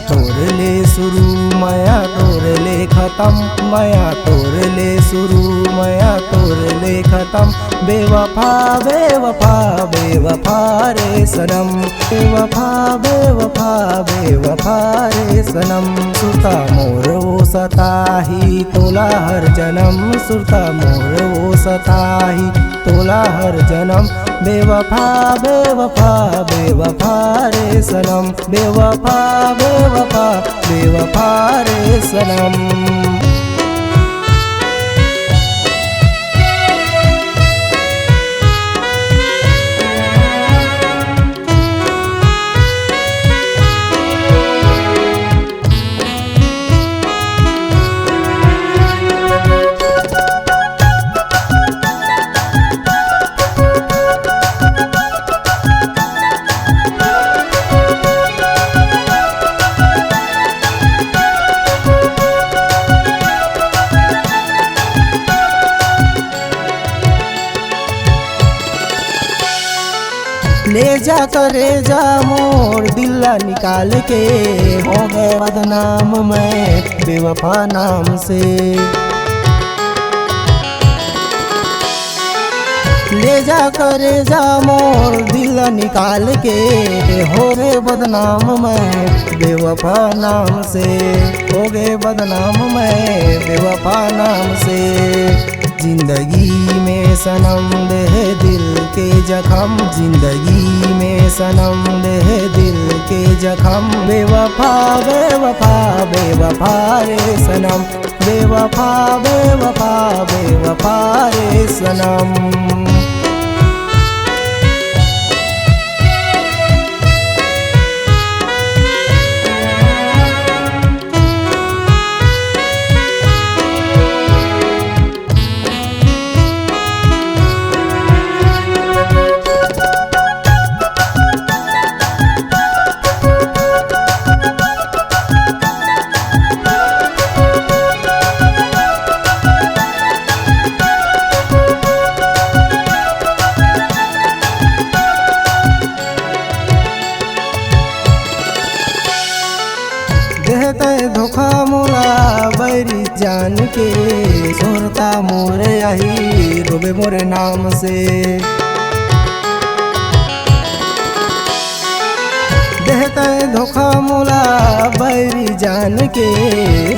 तोर ले शुरू माया तोर ले खत्म, माया तोर ले शुरू माया तोर ले खत्म। बेवफा बेवफा बेवफा रे सनम, बेवफा बेवफा बेवफा रे सनम। सुरता मोर वो सताही तोला हर जन्म, सुरता मोर वो सताही तोला हर जन्म। बेवफा बेवफा बेवफा रे सनम, बेवफा बेवफा बेवफा रे सनम। ले जा करे जा मोर दिल्ला निकाल के, हो गए बदनाम मैं बेवफा नाम से। ले जा करे जा मोर दिल्ला निकाल के, हो गए बदनाम मैं बेवफा नाम से, हो गए बदनाम मैं बेवफा नाम से। जिंदगी में सनम दे दिल के जख्म, जिंदगी में सनम दे दिल के जख्म। बेवफा बेवफा बेवफा रे सनम, बेवफा बेवफा बेवफा रे सनम। देहते धोखा मोला बैरी जान के, सोरता मोरे आई रोबे मोरे नाम से। देहते धोखा मोला बैरी जान के,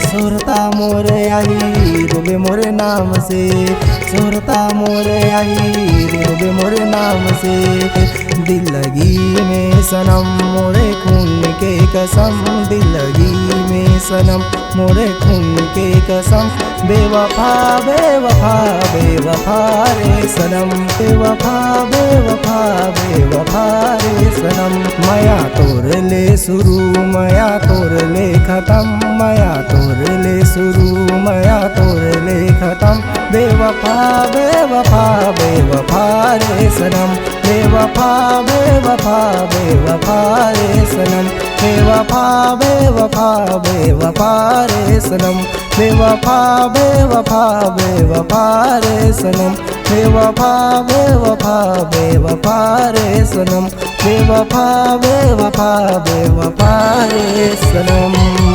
सोरता मोरे आई रोबे मोरे नाम से, सोरता मोरे आई रोबे मोरे नाम से। दिल लगी में सनम मोरे खून के कसम, दिल लगी में सनम मोरे खून के कसम। बेवफा बेवफा बेवफा रे सनम, बेवफा बेवफा बेवफा रे सनम। माया तोर ले शुरू माया तोर ले खत्म, माया तोर ले शुरू माया तोर ले खत्म। बेवफा बेवफा बेवफा रे सनम, बेवफा बेवफा बेवफा रे सनम, बेवफा बेवफा बेवफा रे सनम, बेवफा बेवफा बेवफा रे सनम, बेवफा बेवफा बेवफा रे सनम, बेवफा बेवफा बेवफा रे सनम।